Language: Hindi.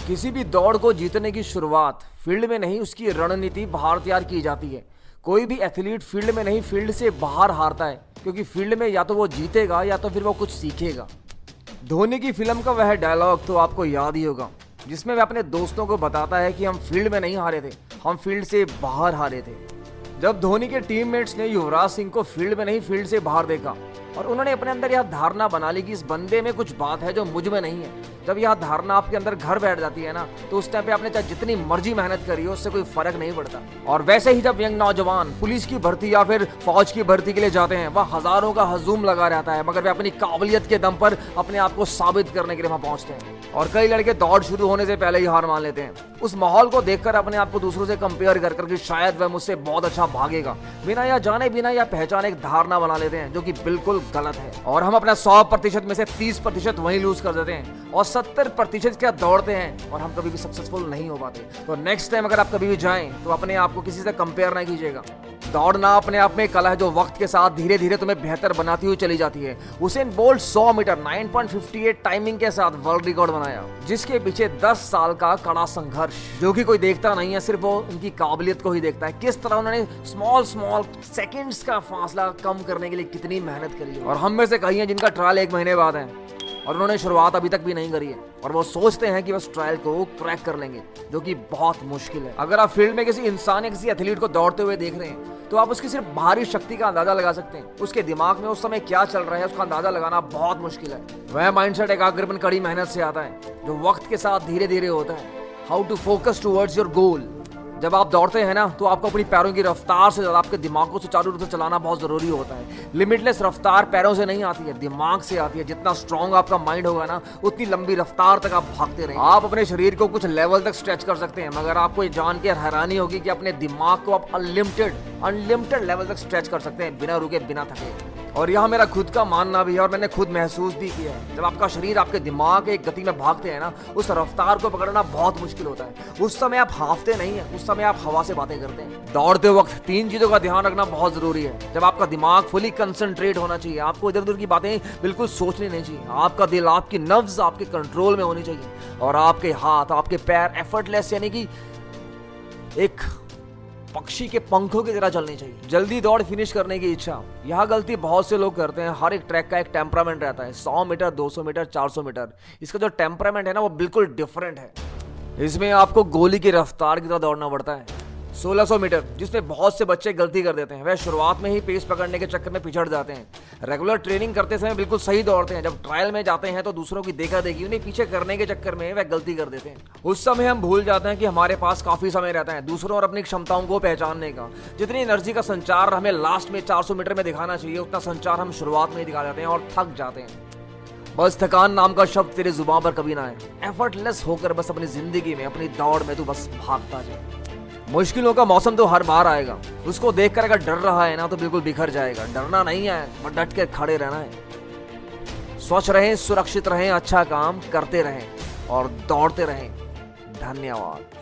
किसी भी दौड़ को जीतने की शुरुआत फील्ड में नहीं, उसकी रणनीति बाहर तैयार की जाती है। कोई भी एथलीट फील्ड में नहीं, फील्ड से बाहर हारता है, क्योंकि फील्ड में या तो वो जीतेगा या तो फिर वो कुछ सीखेगा। धोनी की फिल्म का वह डायलॉग तो आपको याद ही होगा, जिसमें वह अपने दोस्तों को बताता है कि हम फील्ड में नहीं हारे थे, हम फील्ड से बाहर हारे थे। जब धोनी के टीममेट्स ने युवराज सिंह को फील्ड में नहीं, फील्ड से बाहर देखा और उन्होंने अपने अंदर यह धारणा बना ली कि इस बंदे में कुछ बात है जो मुझ में नहीं है। जब यह धारणा आपके अंदर घर बैठ जाती है ना, तो उस टाइम पे आपने चाहे जितनी मर्जी मेहनत करी हो, उससे कोई फर्क नहीं पड़ता। और वैसे ही जब यंग नौजवान पुलिस की भर्ती या फिर फौज की भर्ती के लिए जाते हैं, वह हजारों का हजूम लगा रहता है, मगर वे अपनी काबिलियत के दम पर अपने आप को साबित करने के लिए वहां पहुंचते हैं। और कई लड़के दौड़ शुरू होने से पहले ही हार मान लेते हैं। उस माहौल को देखकर अपने आप को दूसरों से कंपेयर कर करके शायद वह मुझसे बहुत अच्छा भागेगा, बिना या जाने बिना या पहचाने एक धारणा बना लेते हैं, जो कि बिल्कुल गलत है। और हम अपना 100% में से 30% वहीं लूज कर देते हैं और 70% क्या दौड़ते हैं और हम कभी भी सक्सेसफुल नहीं हो पाते। तो नेक्स्ट टाइम अगर आप कभी भी जाएं तो अपने आप को किसी से कंपेयर नहीं कीजिएगा। दौड़ना अपने आप में एक कला है जो वक्त के साथ धीरे धीरे तुम्हें बेहतर बनाती हुई चली जाती है। उसेन बोल्ट 100 मीटर 9.58 टाइमिंग के साथ वर्ल्ड रिकॉर्ड बनाया, जिसके पीछे 10 साल का कड़ा संघर्ष, जो कि कोई देखता नहीं है, सिर्फ वो उनकी काबिलियत को ही देखता है। किस तरह उन्होंने स्मॉल सेकंड्स का फासला कम करने के लिए कितनी मेहनत करी है। और हम में से कई हैं जिनका ट्रायल 1 महीने बाद है और उन्होंने शुरुआत अभी तक भी नहीं करी है, और वो सोचते हैं कि बस ट्रायल को क्रैक कर लेंगे, जो कि बहुत मुश्किल है। अगर आप फील्ड में किसी इंसान या किसी एथलीट को दौड़ते हुए देख रहे हैं, तो आप उसकी सिर्फ बाहरी शक्ति का अंदाजा लगा सकते हैं। उसके दिमाग में उस समय क्या चल रहा है, उसका अंदाजा लगाना बहुत मुश्किल है। वह माइंडसेट एकाग्रपन, कड़ी मेहनत से आता है, जो वक्त के साथ धीरे धीरे होता है। How to focus towards your goal. जब आप दौड़ते हैं ना, तो आपको अपनी पैरों की रफ्तार से ज्यादा आपके दिमाग को सुचारू रूप से चलाना बहुत जरूरी होता है। लिमिटलेस रफ्तार पैरों से नहीं आती है, दिमाग से आती है। जितना स्ट्रांग आपका माइंड होगा ना, उतनी लंबी रफ्तार तक आप भागते रहेंगे। आप अपने शरीर को कुछ लेवल तक स्ट्रेच कर सकते हैं, मगर आपको ये जान के हैरानी होगी कि अपने दिमाग को आप अनलिमिटेड लेवल तक स्ट्रेच कर सकते हैं, बिना रुके, बिना थके। और यह मेरा खुद का मानना भी है और मैंने खुद महसूस भी किया है। जब आपका शरीर आपके दिमाग एक गति में भागते हैं ना, उस रफ्तार को पकड़ना बहुत मुश्किल होता है। उस समय आप हांफते नहीं है, उस समय आप हवा से बातें करते हैं। दौड़ते वक्त 3 चीजों का ध्यान रखना बहुत जरूरी है। जब आपका दिमाग फुली कंसंट्रेट होना चाहिए, आपको इधर उधर की बातें बिल्कुल सोचनी नहीं चाहिए। आपका दिल, आपकी नब्ज आपके कंट्रोल में होनी चाहिए, और आपके हाथ, आपके पैर एफर्टलेस, यानी कि एक पक्षी के पंखों की तरह चलनी चाहिए। जल्दी दौड़ फिनिश करने की इच्छा, यह गलती बहुत से लोग करते हैं। हर एक ट्रैक का एक टेम्परामेंट रहता है। 100 मीटर, 200 मीटर, 400 मीटर, इसका जो टेम्परामेंट है ना, वो बिल्कुल डिफरेंट है। इसमें आपको गोली की रफ्तार की तरह दौड़ना पड़ता है। 1600 मीटर, जिसमें बहुत से बच्चे गलती कर देते हैं। वह शुरुआत में ही पेस पकड़ने के चक्कर में पिछड़ जाते हैं। रेगुलर ट्रेनिंग करते समय बिल्कुल सही दौड़ते हैं, जब ट्रायल में जाते हैं तो दूसरों की देखा देखी उन्हें पीछे करने के चक्कर में वह गलती कर देते हैं। उस समय हम भूल जाते हैं कि हमारे पास काफी समय रहता है दूसरों और अपनी क्षमताओं को पहचानने का। जितनी एनर्जी का संचार हमें लास्ट में 400 मीटर में दिखाना चाहिए, उतना संचार हम शुरुआत में ही दिखा जाते हैं और थक जाते हैं। बस थकान नाम का शब्द तेरे जुबान पर कभी ना आए। एफर्टलेस होकर बस अपनी जिंदगी में, अपनी दौड़ में तू बस भागता जाए। मुश्किलों का मौसम तो हर बार आएगा, उसको देखकर अगर डर रहा है ना, तो बिल्कुल बिखर जाएगा। डरना नहीं है, बस डट के खड़े रहना है। स्वच्छ रहें, सुरक्षित रहें, अच्छा काम करते रहें और दौड़ते रहें। धन्यवाद।